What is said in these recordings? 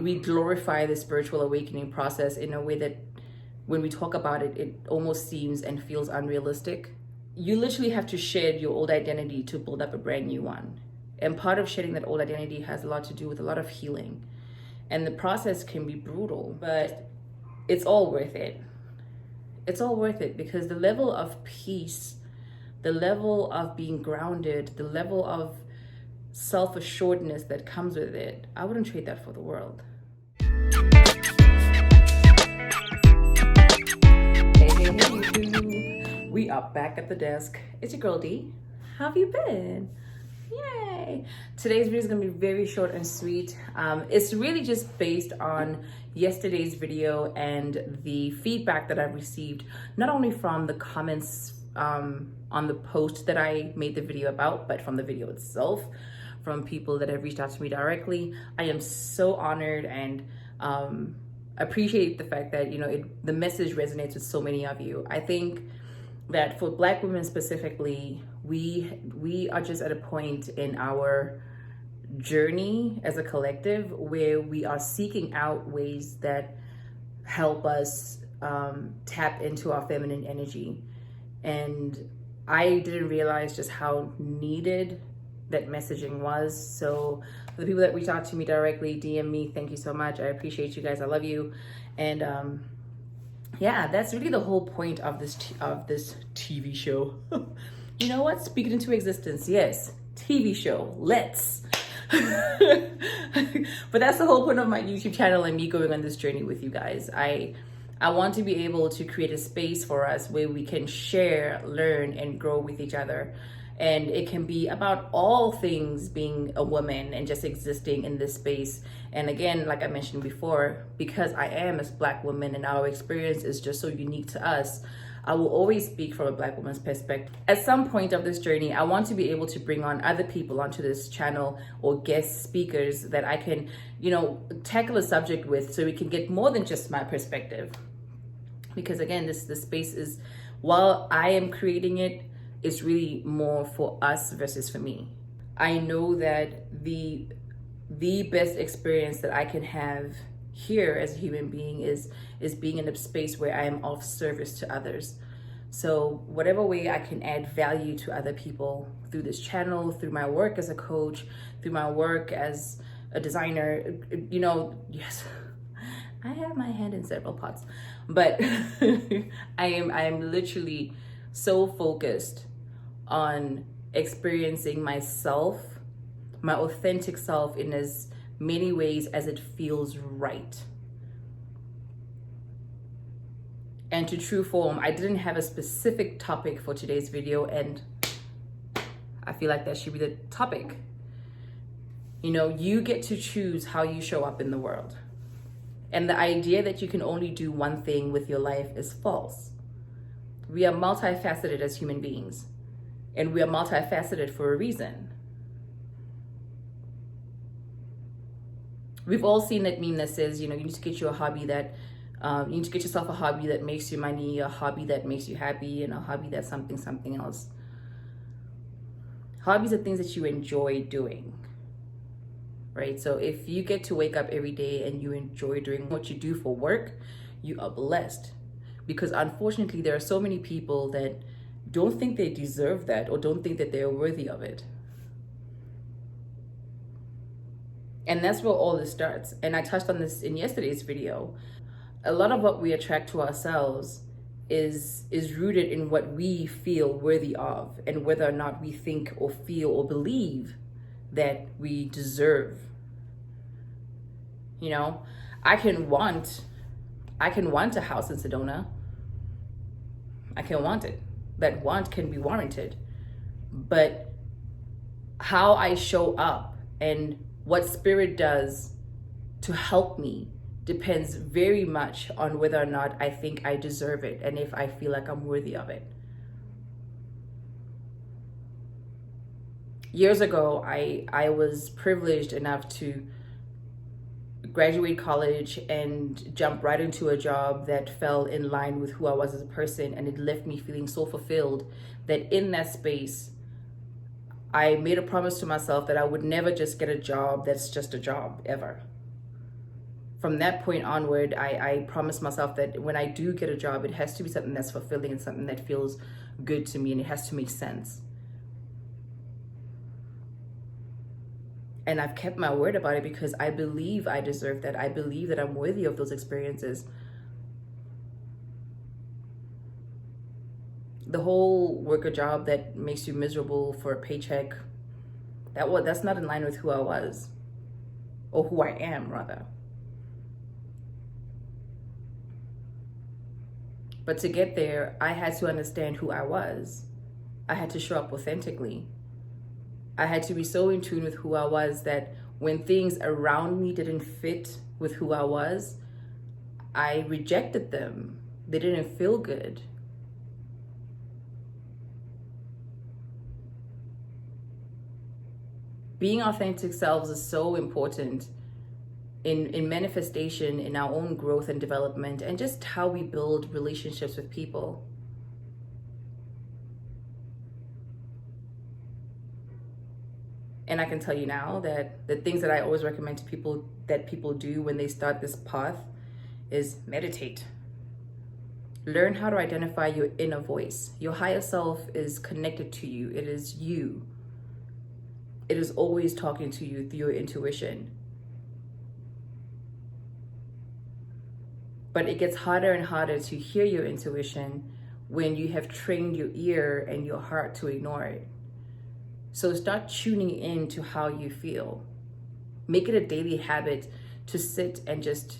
we glorify the spiritual awakening process in a way that when we talk about it, it almost seems and feels unrealistic. You literally have to shed your old identity to build up a brand new one. And part of shedding that old identity has a lot to do with a lot of healing. And the process can be brutal, but it's all worth it. It's all worth it because the level of peace, the level of being grounded, the level of self-assuredness that comes with it, I wouldn't trade that for the world. Hey, we are back at the desk. It's your girl D. How have you been? Yay! Today's video is going to be very short and sweet. It's really just based on yesterday's video and the feedback that I've received, not only from the comments on the post that I made the video about, but from the video itself, from people that have reached out to me directly. I am so honored and appreciate the fact that, you know, the message resonates with so many of you. I think that for Black women specifically, we are just at a point in our journey as a collective where we are seeking out ways that help us tap into our feminine energy. And I didn't realize just how needed that messaging was. So for the people that reach out to me directly, DM me, thank you so much. I appreciate you guys. I love you. And yeah, that's really the whole point of this TV show. You know what? Speak it into existence. Yes, TV show. Let's. But that's the whole point of my YouTube channel and me going on this journey with you guys. I want to be able to create a space for us where we can share, learn, and grow with each other. And it can be about all things being a woman and just existing in this space. And again, like I mentioned before, because I am a Black woman and our experience is just so unique to us, I will always speak from a Black woman's perspective. At some point of this journey, I want to be able to bring on other people onto this channel or guest speakers that I can, you know, tackle a subject with so we can get more than just my perspective. Because again, this space is, while I am creating it, it's really more for us versus for me. I know that the best experience that I can have here as a human being is being in a space where I am of service to others. So whatever way I can add value to other people through this channel, through my work as a coach, through my work as a designer, you know, yes, I have my hand in several pots, but I am literally so focused on experiencing myself, my authentic self, in as many ways as it feels right. And to true form, I didn't have a specific topic for today's video, and I feel like that should be the topic. You know, you get to choose how you show up in the world. And the idea that you can only do one thing with your life is false. We are multifaceted as human beings, and we are multifaceted for a reason. We've all seen that meme that says, you know, you need to get you a hobby that, you need to get yourself a hobby that makes you money, a hobby that makes you happy, and a hobby that's something else. Hobbies are things that you enjoy doing, right? So if you get to wake up every day and you enjoy doing what you do for work, you are blessed. Because unfortunately, there are so many people that don't think they deserve that or don't think that they're worthy of it. And that's where all this starts. And I touched on this in yesterday's video. A lot of what we attract to ourselves is rooted in what we feel worthy of and whether or not we think or feel or believe that we deserve. You know, I can want a house in Sedona. I can want it. That want can be warranted. But how I show up and what spirit does to help me depends very much on whether or not I think I deserve it and if I feel like I'm worthy of it. Years ago, I was privileged enough to graduate college and jump right into a job that fell in line with who I was as a person, and it left me feeling so fulfilled that in that space I made a promise to myself that I would never just get a job that's just a job, ever. from that point onward, I promised myself that when I do get a job, it has to be something that's fulfilling and something that feels good to me, and it has to make sense. And I've kept my word about it because I believe I deserve that. I believe that I'm worthy of those experiences. The whole work a job that makes you miserable for a paycheck, that's not in line with who I was, or who I am rather. But to get there, I had to understand who I was. I had to show up authentically. I had to be so in tune with who I was that when things around me didn't fit with who I was, I rejected them. They didn't feel good. Being authentic selves is so important in manifestation, in our own growth and development, and just how we build relationships with people. And I can tell you now that the things that I always recommend to people that people do when they start this path is meditate. Learn how to identify your inner voice. Your higher self is connected to you. It is you. It is always talking to you through your intuition. But it gets harder and harder to hear your intuition when you have trained your ear and your heart to ignore it. So start tuning in to how you feel. Make it a daily habit to sit and just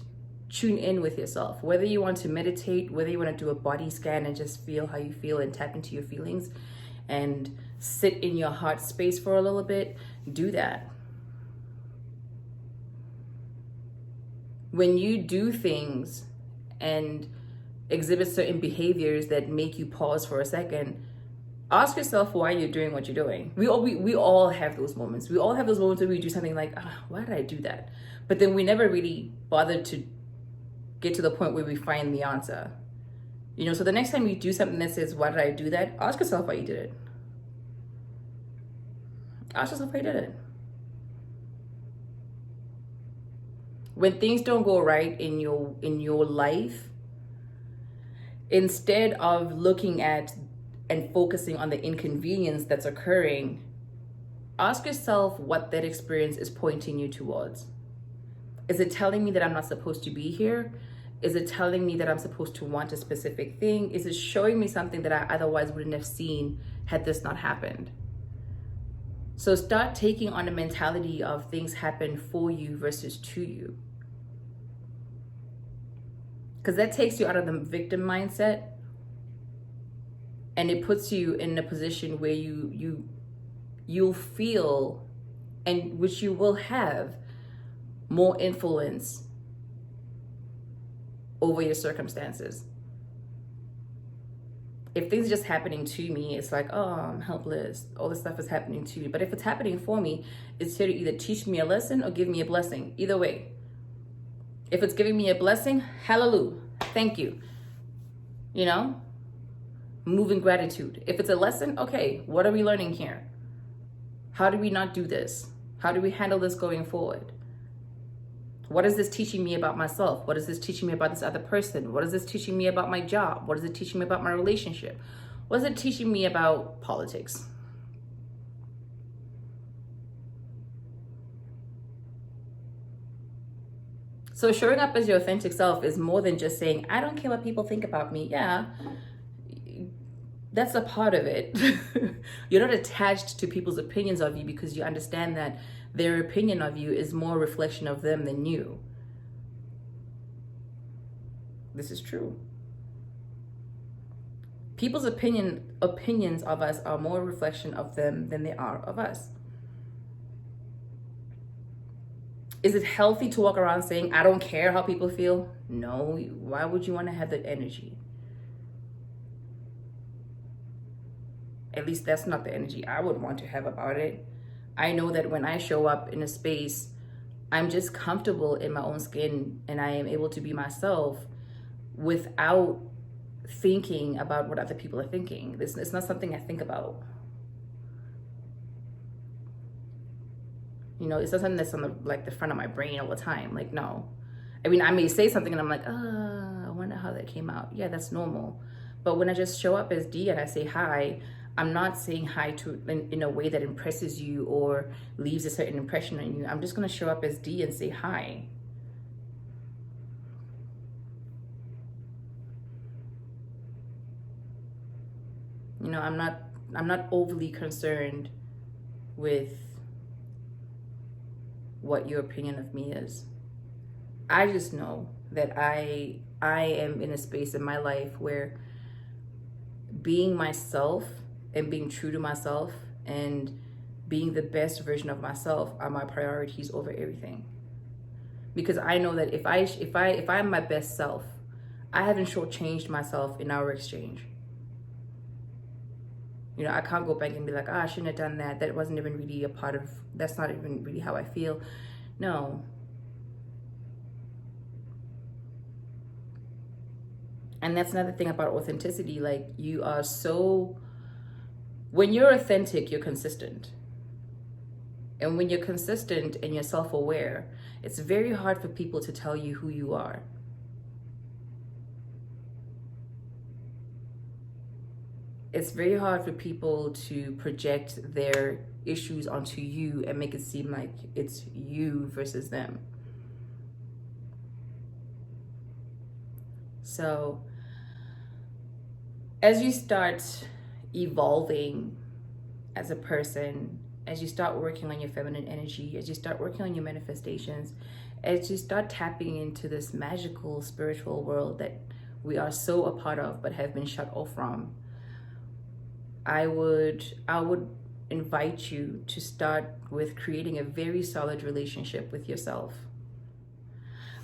tune in with yourself. Whether you want to meditate, whether you want to do a body scan and just feel how you feel and tap into your feelings and sit in your heart space for a little bit, do that. When you do things and exhibit certain behaviors that make you pause for a second, ask yourself why you're doing what you're doing. We all have those moments. We all have those moments where we do something like, why did I do that? But then we never really bothered to get to the point where we find the answer. So the next time you do something that says, why did I do that? Ask yourself why you did it. Ask yourself why you did it. When things don't go right in your life, instead of looking at and focusing on the inconvenience that's occurring, ask yourself what that experience is pointing you towards. Is it telling me that I'm not supposed to be here? Is it telling me that I'm supposed to want a specific thing? Is it showing me something that I otherwise wouldn't have seen had this not happened? So start taking on a mentality of things happen for you versus to you. Because that takes you out of the victim mindset, and it puts you in a position where you'll feel, and which you will have, more influence over your circumstances. If things are just happening to me, it's like, oh, I'm helpless. All this stuff is happening to me. But if it's happening for me, it's here to either teach me a lesson or give me a blessing. Either way. If it's giving me a blessing, hallelujah. Thank you. Move in gratitude. If it's a lesson, okay, what are we learning here? How do we not do this? How do we handle this going forward? What is this teaching me about myself? What is this teaching me about this other person? What is this teaching me about my job? What is it teaching me about my relationship? What is it teaching me about politics? So showing up as your authentic self is more than just saying, I don't care what people think about me. Yeah, that's a part of it. You're not attached to people's opinions of you because you understand that their opinion of you is more a reflection of them than you. This is true. People's opinions of us are more a reflection of them than they are of us. Is it healthy to walk around saying, I don't care how people feel? No. Why would you want to have that energy? At least that's not the energy I would want to have about it. I know that when I show up in a space, I'm just comfortable in my own skin and I am able to be myself without thinking about what other people are thinking. It's not something I think about. It's not something that's on the front of my brain all the time. No. I mean, I may say something and I'm like, I wonder how that came out. Yeah, that's normal. But when I just show up as D and I say hi, I'm not saying hi in a way that impresses you or leaves a certain impression on you. I'm just going to show up as D and say hi. You know, I'm not overly concerned with what your opinion of me is. I just know that I am in a space in my life where being myself and being true to myself and being the best version of myself are my priorities over everything. Because I know that if I'm my best self, I haven't shortchanged myself in our exchange. You know, I can't go back and be like, I shouldn't have done that. That wasn't even really a part of, that's not even really how I feel. No. And that's another thing about authenticity. Like, you are so, when you're authentic, you're consistent. And when you're consistent and you're self-aware, it's very hard for people to tell you who you are. It's very hard for people to project their issues onto you and make it seem like it's you versus them. So as you start evolving as a person, as you start working on your feminine energy, as you start working on your manifestations, as you start tapping into this magical spiritual world that we are so a part of but have been shut off from, I would invite you to start with creating a very solid relationship with yourself.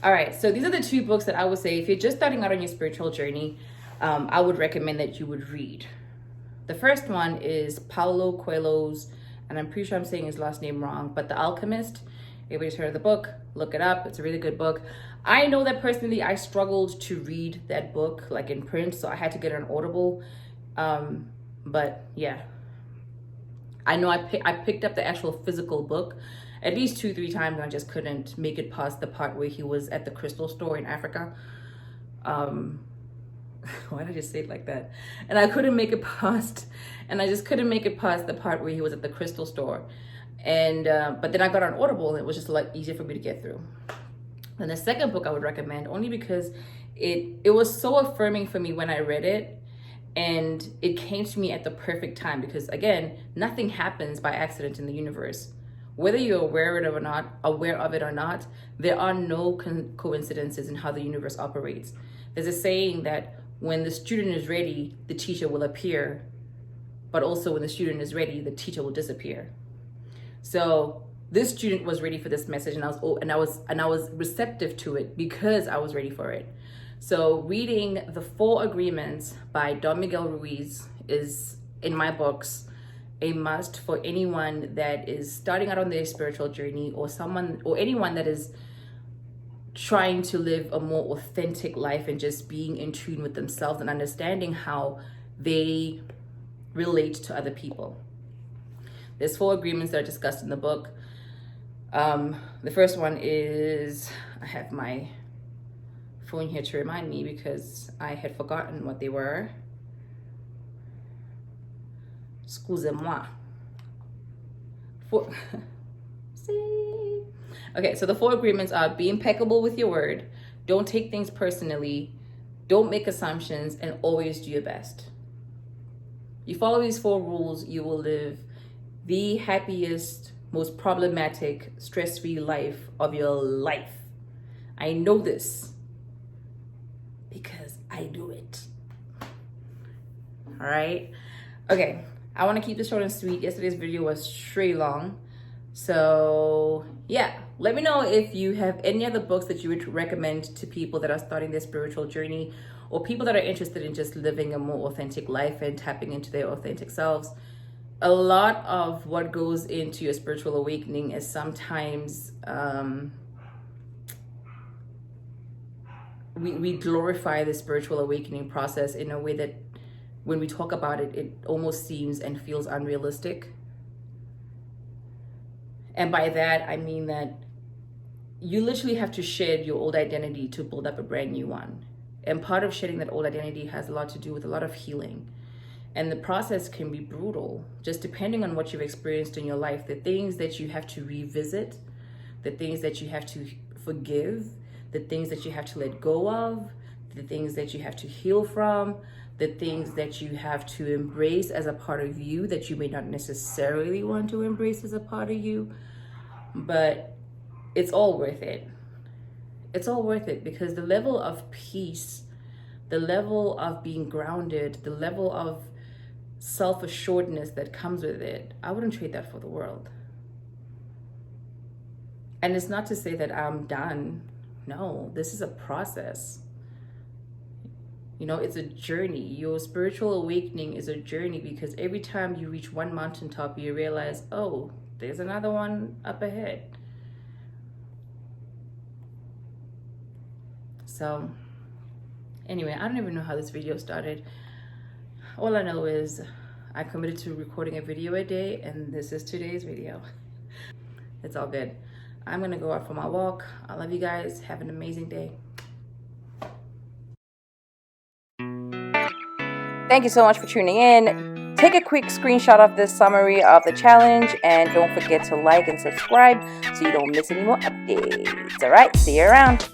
All right, so these are the two books that I would say, if you're just starting out on your spiritual journey, I would recommend that you would read. The first one is Paulo Coelho's, and I'm pretty sure I'm saying his last name wrong, but The Alchemist. Everybody's heard of the book, look it up, it's a really good book. I know that personally I struggled to read that book like in print, so I had to get it on Audible. But yeah, I know I picked up the actual physical book at least 2-3 times, and I just couldn't make it past the part where he was at the crystal store in Africa. Why did I just say it like that? And I couldn't make it past, and I just couldn't make it past the part where he was at the crystal store. And but then I got on Audible, and it was just a lot easier for me to get through. And the second book I would recommend, only because it was so affirming for me when I read it. And it came to me at the perfect time, because again, nothing happens by accident in the universe. Whether you're aware of it or not, there are no coincidences in how the universe operates. There's a saying that when the student is ready, the teacher will appear, but also when the student is ready, the teacher will disappear. So this student was ready for this message, and I was receptive to it because I was ready for it. So reading The 4 Agreements by Don Miguel Ruiz is, in my books, a must for anyone that is starting out on their spiritual journey, or anyone that is trying to live a more authentic life and just being in tune with themselves and understanding how they relate to other people. There's 4 agreements that are discussed in the book. The first one is, I have my phone here to remind me because I had forgotten what they were. Excusez-moi. See? Okay, so the 4 agreements are: be impeccable with your word, don't take things personally, don't make assumptions, and always do your best. You follow these 4 rules, you will live the happiest, most problematic, stress-free life of your life. I know this because I do it. All right. Okay. I want to keep this short and sweet. Yesterday's video was straight long. So yeah, let me know if you have any other books that you would recommend to people that are starting their spiritual journey, or people that are interested in just living a more authentic life and tapping into their authentic selves. A lot of what goes into your spiritual awakening is sometimes we glorify the spiritual awakening process in a way that when we talk about it, it almost seems and feels unrealistic. And by that, I mean that you literally have to shed your old identity to build up a brand new one. And part of shedding that old identity has a lot to do with a lot of healing. And the process can be brutal, just depending on what you've experienced in your life. The things that you have to revisit, the things that you have to forgive, the things that you have to let go of, the things that you have to heal from, the things that you have to embrace as a part of you that you may not necessarily want to embrace as a part of you. But it's all worth it. It's all worth it, because the level of peace, the level of being grounded, the level of self-assuredness that comes with it, I wouldn't trade that for the world. And it's not to say that I'm done. No, this is a process. You know, it's a journey. Your spiritual awakening is a journey, because every time you reach one mountaintop, you realize, oh, there's another one up ahead. So anyway, I don't even know how this video started. All I know is I committed to recording a video a day, and this is today's video. It's all good. I'm gonna go out for my walk. I love you guys. Have an amazing day. Thank you so much for tuning in. Take a quick screenshot of this summary of the challenge, and don't forget to like and subscribe so you don't miss any more updates. All right, see you around.